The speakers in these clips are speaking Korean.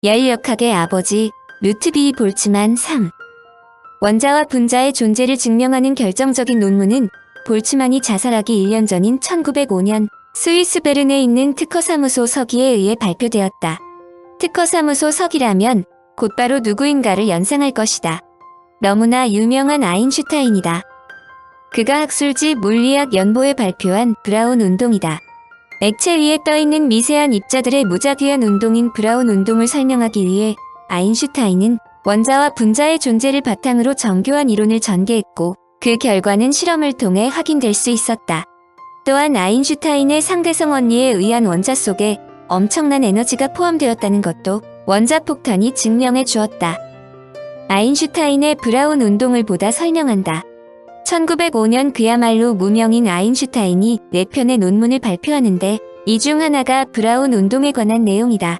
야일역학의 아버지 루트비 볼츠만 3. 원자와 분자의 존재를 증명하는 결정적인 논문은 볼츠만이 자살하기 1년 전인 1905년 스위스 베른에 있는 특허사무소 서기에 의해 발표되었다. 특허사무소 서기라면 곧바로 누구인가를 연상할 것이다. 너무나 유명한 아인슈타인이다. 그가 학술지 물리학 연보에 발표한 브라운 운동이다. 액체 위에 떠있는 미세한 입자들의 무작위한 운동인 브라운 운동을 설명하기 위해 아인슈타인은 원자와 분자의 존재를 바탕으로 정교한 이론을 전개했고 그 결과는 실험을 통해 확인될 수 있었다. 또한 아인슈타인의 상대성 원리에 의한 원자 속에 엄청난 에너지가 포함되었다는 것도 원자폭탄이 증명해 주었다. 아인슈타인의 브라운 운동을 보다 설명한다. 1905년 그야말로 무명인 아인슈타인이 4편의 논문을 발표하는데 이 중 하나가 브라운 운동에 관한 내용이다.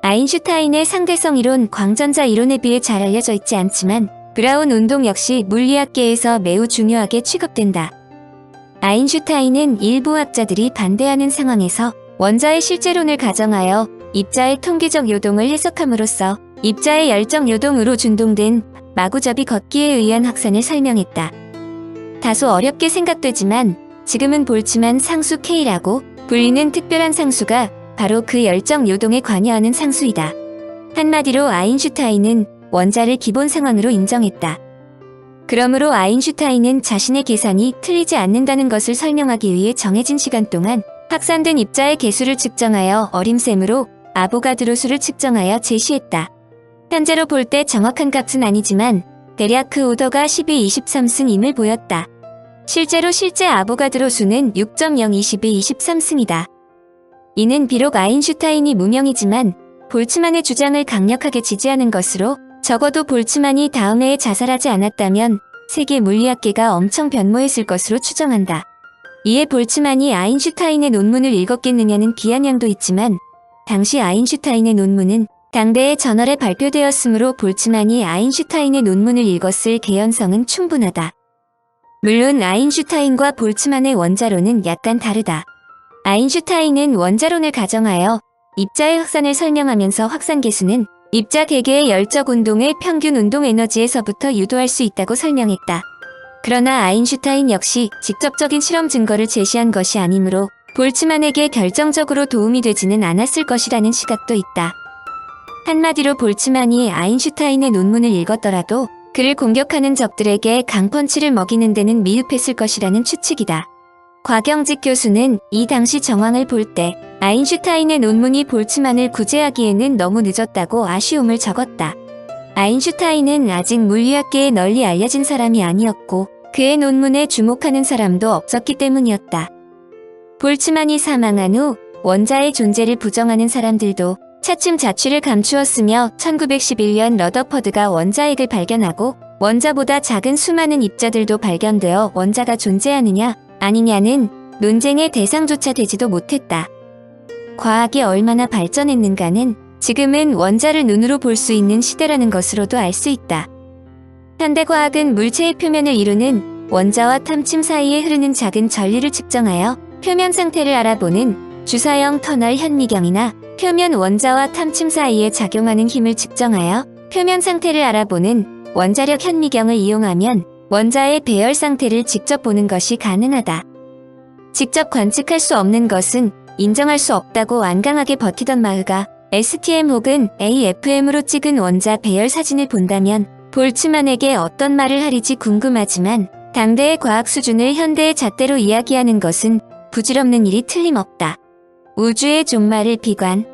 아인슈타인의 상대성 이론, 광전자 이론에 비해 잘 알려져 있지 않지만 브라운 운동 역시 물리학계에서 매우 중요하게 취급된다. 아인슈타인은 일부 학자들이 반대하는 상황에서 원자의 실제론을 가정하여 입자의 통계적 요동을 해석함으로써 입자의 열적 요동으로 준동된 마구잡이 걷기에 의한 확산을 설명했다. 다소 어렵게 생각되지만 지금은 볼츠만 상수 K라고 불리는 특별한 상수가 바로 그 열적 요동에 관여하는 상수이다. 한마디로 아인슈타인은 원자를 기본 상황으로 인정했다. 그러므로 아인슈타인은 자신의 계산이 틀리지 않는다는 것을 설명하기 위해 정해진 시간 동안 확산된 입자의 개수를 측정하여 어림셈으로 아보가드로 수를 측정하여 제시했다. 현재로 볼 때 정확한 값은 아니지만 대략 그 오더가 12, 23승임을 보였다. 실제 아보가드로 수는 6.022, 23승이다. 이는 비록 아인슈타인이 무명이지만 볼츠만의 주장을 강력하게 지지하는 것으로 적어도 볼츠만이 다음 해에 자살하지 않았다면 세계 물리학계가 엄청 변모했을 것으로 추정한다. 이에 볼츠만이 아인슈타인의 논문을 읽었겠느냐는 비아냥도 있지만 당시 아인슈타인의 논문은 당대의 저널에 발표되었으므로 볼츠만이 아인슈타인의 논문을 읽었을 개연성은 충분하다. 물론 아인슈타인과 볼츠만의 원자론은 약간 다르다. 아인슈타인은 원자론을 가정하여 입자의 확산을 설명하면서 확산 계수는 입자 개개의 열적 운동의 평균 운동 에너지에서부터 유도할 수 있다고 설명했다. 그러나 아인슈타인 역시 직접적인 실험 증거를 제시한 것이 아니므로 볼츠만에게 결정적으로 도움이 되지는 않았을 것이라는 시각도 있다. 한마디로 볼츠만이 아인슈타인의 논문을 읽었더라도 그를 공격하는 적들에게 강펀치를 먹이는 데는 미흡했을 것이라는 추측이다. 곽영직 교수는 이 당시 정황을 볼 때 아인슈타인의 논문이 볼츠만을 구제하기에는 너무 늦었다고 아쉬움을 적었다. 아인슈타인은 아직 물리학계에 널리 알려진 사람이 아니었고 그의 논문에 주목하는 사람도 없었기 때문이었다. 볼츠만이 사망한 후 원자의 존재를 부정하는 사람들도 차츰 자취를 감추었으며 1911년 러더퍼드가 원자핵을 발견하고 원자보다 작은 수많은 입자들도 발견되어 원자가 존재하느냐 아니냐는 논쟁의 대상조차 되지도 못했다. 과학이 얼마나 발전했는가는 지금은 원자를 눈으로 볼 수 있는 시대라는 것으로도 알 수 있다. 현대과학은 물체의 표면을 이루는 원자와 탐침 사이에 흐르는 작은 전리를 측정하여 표면 상태를 알아보는 주사형 터널 현미경이나 표면 원자와 탐침 사이에 작용하는 힘을 측정하여 표면 상태를 알아보는 원자력 현미경을 이용하면 원자의 배열 상태를 직접 보는 것이 가능하다. 직접 관측할 수 없는 것은 인정할 수 없다고 완강하게 버티던 마흐가 STM 혹은 AFM으로 찍은 원자 배열 사진을 본다면 볼츠만에게 어떤 말을 하리지 궁금하지만 당대의 과학 수준을 현대의 잣대로 이야기하는 것은 부질없는 일이 틀림없다. 우주의 종말을 비관.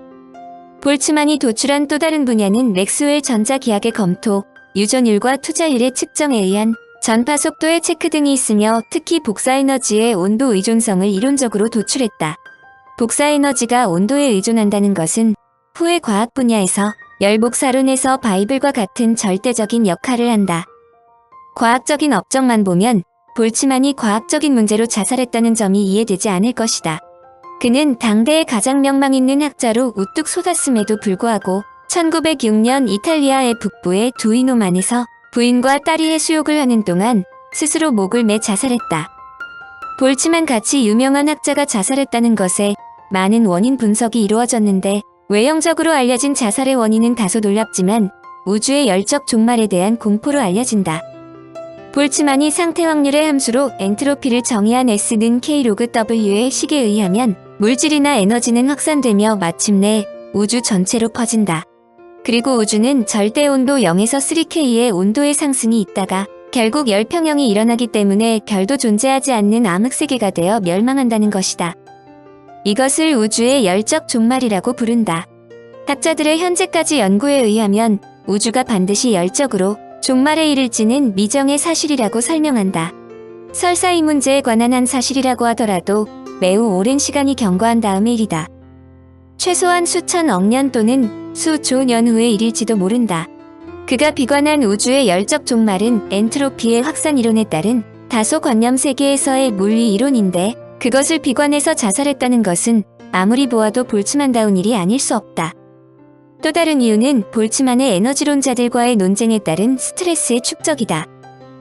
볼츠만이 도출한 또 다른 분야는 맥스웰 전자기하의 검토, 유전율과 투자율의 측정에 의한 전파 속도의 체크 등이 있으며 특히 복사에너지의 온도 의존성을 이론적으로 도출했다. 복사에너지가 온도에 의존한다는 것은 후의 과학 분야에서 열복사론에서 바이블과 같은 절대적인 역할을 한다. 과학적인 업적만 보면 볼츠만이 과학적인 문제로 자살했다는 점이 이해되지 않을 것이다. 그는 당대의 가장 명망 있는 학자로 우뚝 솟았음에도 불구하고 1906년 이탈리아의 북부의 두이노만에서 부인과 딸이 해수욕을 하는 동안 스스로 목을 매 자살했다. 볼츠만 같이 유명한 학자가 자살했다는 것에 많은 원인 분석이 이루어졌는데 외형적으로 알려진 자살의 원인은 다소 놀랍지만 우주의 열적 종말에 대한 공포로 알려진다. 볼츠만이 상태 확률의 함수로 엔트로피를 정의한 S는 K 로그 W의 식에 의하면 물질이나 에너지는 확산되며 마침내 우주 전체로 퍼진다. 그리고 우주는 절대 온도 0에서 3K의 온도의 상승이 있다가 결국 열평형이 일어나기 때문에 별도 존재하지 않는 암흑세계가 되어 멸망한다는 것이다. 이것을 우주의 열적 종말이라고 부른다. 학자들의 현재까지 연구에 의하면 우주가 반드시 열적으로 종말에 이를지는 미정의 사실이라고 설명한다. 설사 이 문제에 관한 한 사실이라고 하더라도 매우 오랜 시간이 경과한 다음의 일이다. 최소한 수천억 년 또는 수조 년 후의 일일지도 모른다. 그가 비관한 우주의 열적 종말은 엔트로피의 확산 이론에 따른 다소 관념 세계에서의 물리 이론인데 그것을 비관해서 자살했다는 것은 아무리 보아도 볼츠만다운 일이 아닐 수 없다. 또 다른 이유는 볼츠만의 에너지론자들과의 논쟁에 따른 스트레스의 축적이다.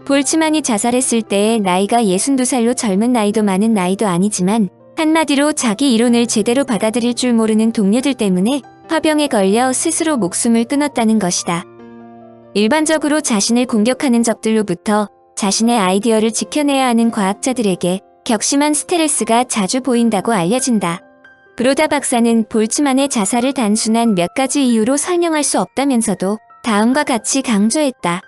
볼츠만이 자살했을 때의 나이가 62살로 젊은 나이도 많은 나이도 아니지만 한마디로 자기 이론을 제대로 받아들일 줄 모르는 동료들 때문에 화병에 걸려 스스로 목숨을 끊었다는 것이다. 일반적으로 자신을 공격하는 적들로부터 자신의 아이디어를 지켜내야 하는 과학자들에게 격심한 스트레스가 자주 보인다고 알려진다. 브로다 박사는 볼츠만의 자살을 단순한 몇 가지 이유로 설명할 수 없다면서도 다음과 같이 강조했다.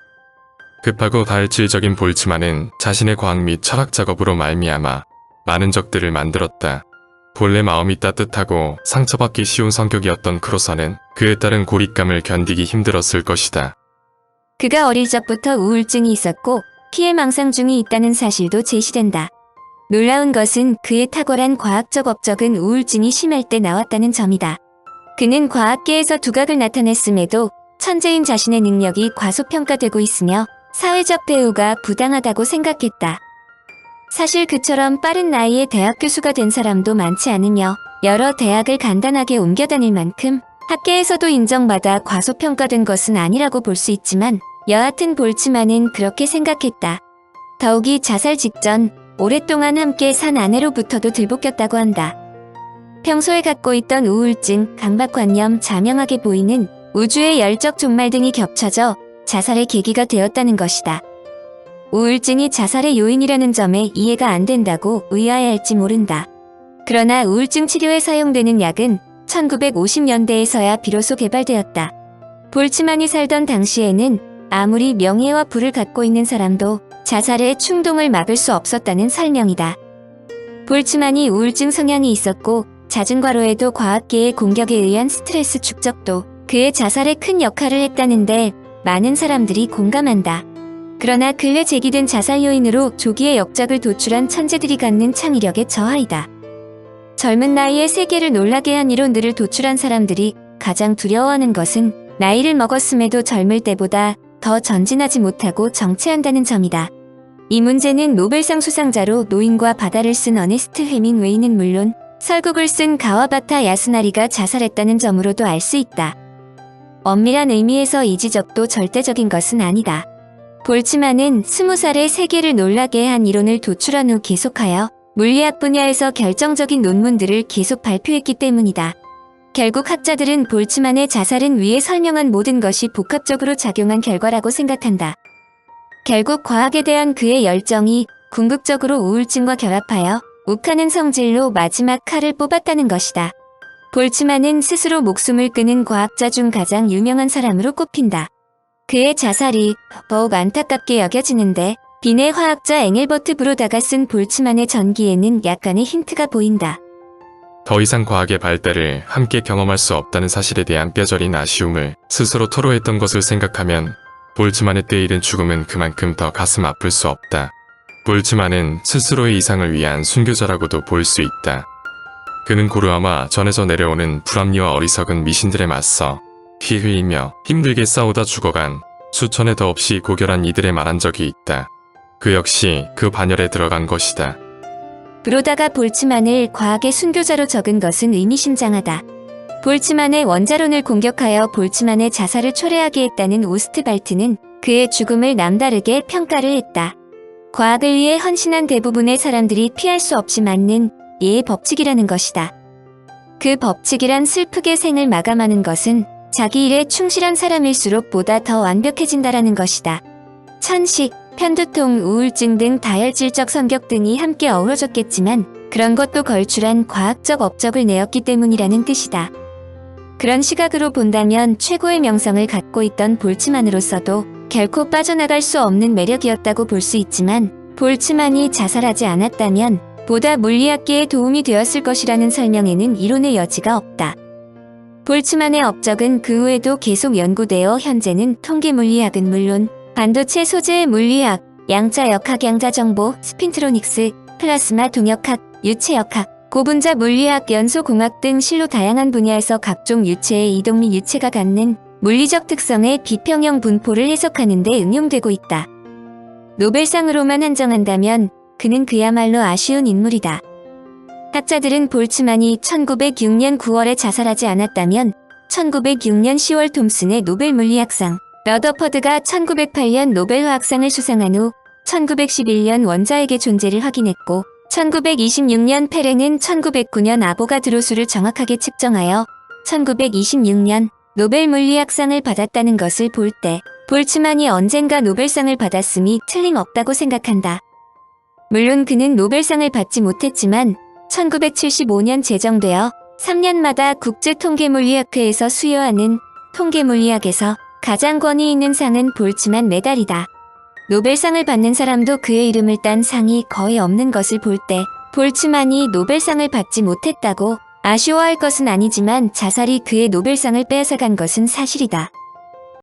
급하고 다혈질적인 볼츠만은 자신의 과학 및 철학 작업으로 말미암아 많은 적들을 만들었다. 본래 마음이 따뜻하고 상처받기 쉬운 성격이었던 크로서는 그에 따른 고립감을 견디기 힘들었을 것이다. 그가 어릴 적부터 우울증이 있었고 피해망상증이 있다는 사실도 제시된다. 놀라운 것은 그의 탁월한 과학적 업적은 우울증이 심할 때 나왔다는 점이다. 그는 과학계에서 두각을 나타냈음에도 천재인 자신의 능력이 과소평가되고 있으며 사회적 대우가 부당하다고 생각했다. 사실 그처럼 빠른 나이에 대학 교수가 된 사람도 많지 않으며 여러 대학을 간단하게 옮겨 다닐 만큼 학계에서도 인정받아 과소평가된 것은 아니라고 볼 수 있지만 여하튼 볼츠만은 그렇게 생각했다. 더욱이 자살 직전 오랫동안 함께 산 아내로부터도 들볶였다고 한다. 평소에 갖고 있던 우울증, 강박관념, 자명하게 보이는 우주의 열적 종말 등이 겹쳐져 자살의 계기가 되었다는 것이다. 우울증이 자살의 요인이라는 점에 이해가 안 된다고 의아해할지 모른다. 그러나 우울증 치료에 사용되는 약은 1950년대에서야 비로소 개발되었다. 볼츠만이 살던 당시에는 아무리 명예와 부를 갖고 있는 사람도 자살의 충동을 막을 수 없었다는 설명이다. 볼츠만이 우울증 성향이 있었고 잦은 과로에도 과학계의 공격에 의한 스트레스 축적도 그의 자살에 큰 역할을 했다는데 많은 사람들이 공감한다. 그러나 근래 제기된 자살 요인으로 조기에 역작을 도출한 천재들이 갖는 창의력의 저하이다. 젊은 나이에 세계를 놀라게 한 이론들을 도출한 사람들이 가장 두려워하는 것은 나이를 먹었음에도 젊을 때보다 더 전진하지 못하고 정체한다는 점이다. 이 문제는 노벨상 수상자로 노인과 바다를 쓴 어네스트 헤밍웨이는 물론 설국을 쓴 가와바타 야스나리가 자살했다는 점으로도 알 수 있다. 엄밀한 의미에서 이 지적도 절대적인 것은 아니다. 볼츠만은 20살에 세계를 놀라게 한 이론을 도출한 후 계속하여 물리학 분야에서 결정적인 논문들을 계속 발표했기 때문이다. 결국 학자들은 볼츠만의 자살은 위에 설명한 모든 것이 복합적으로 작용한 결과라고 생각한다. 결국 과학에 대한 그의 열정이 궁극적으로 우울증과 결합하여 욱하는 성질로 마지막 칼을 뽑았다는 것이다. 볼츠만은 스스로 목숨을 끊은 과학자 중 가장 유명한 사람으로 꼽힌다. 그의 자살이 더욱 안타깝게 여겨지는데 빈의 화학자 앵겔버트 브로다가 쓴 볼츠만의 전기에는 약간의 힌트가 보인다. 더 이상 과학의 발달을 함께 경험할 수 없다는 사실에 대한 뼈저린 아쉬움을 스스로 토로했던 것을 생각하면 볼츠만의 때이른 죽음은 그만큼 더 가슴 아플 수 없다. 볼츠만은 스스로의 이상을 위한 순교자라고도 볼 수 있다. 그는 고르아마 전에서 내려오는 불합리와 어리석은 미신들에 맞서 피 흘리며 힘들게 싸우다 죽어간 수천에 더없이 고결한 이들에 말한 적이 있다. 그 역시 그 반열에 들어간 것이다. 브로다가 볼츠만을 과학의 순교자로 적은 것은 의미심장하다. 볼츠만의 원자론을 공격하여 볼츠만의 자살을 초래하게 했다는 오스트발트는 그의 죽음을 남다르게 평가를 했다. 과학을 위해 헌신한 대부분의 사람들이 피할 수 없이 맞는 예의 법칙이라는 것이다. 그 법칙이란 슬프게 생을 마감하는 것은 자기 일에 충실한 사람일수록 보다 더 완벽해진다라는 것이다. 천식, 편두통, 우울증 등 다혈질적 성격 등이 함께 어우러졌겠지만 그런 것도 걸출한 과학적 업적을 내었기 때문이라는 뜻이다. 그런 시각으로 본다면 최고의 명성을 갖고 있던 볼츠만으로서도 결코 빠져나갈 수 없는 매력이었다고 볼 수 있지만 볼츠만이 자살하지 않았다면 보다 물리학계에 도움이 되었을 것이라는 설명에는 이론의 여지가 없다. 볼츠만의 업적은 그 후에도 계속 연구되어 현재는 통계물리학은 물론 반도체 소재의 물리학, 양자역학, 양자정보, 스핀트로닉스, 플라스마 동역학, 유체역학, 고분자 물리학, 연소공학 등 실로 다양한 분야에서 각종 유체의 이동 및 유체가 갖는 물리적 특성의 비평형 분포를 해석하는 데 응용되고 있다. 노벨상으로만 한정한다면 그는 그야말로 아쉬운 인물이다. 학자들은 볼츠만이 1906년 9월에 자살하지 않았다면 1906년 10월 톰슨의 노벨 물리학상, 러더퍼드가 1908년 노벨 화학상을 수상한 후 1911년 원자핵의 존재를 확인했고 1926년 페랭은 1909년 아보가드로 수를 정확하게 측정하여 1926년 노벨 물리학상을 받았다는 것을 볼 때 볼츠만이 언젠가 노벨상을 받았음이 틀림없다고 생각한다. 물론 그는 노벨상을 받지 못했지만 1975년 제정되어 3년마다 국제통계물리학회에서 수여하는 통계물리학에서 가장 권위 있는 상은 볼츠만 메달이다. 노벨상을 받는 사람도 그의 이름을 딴 상이 거의 없는 것을 볼 때 볼츠만이 노벨상을 받지 못했다고 아쉬워할 것은 아니지만 자살이 그의 노벨상을 빼앗아간 것은 사실이다.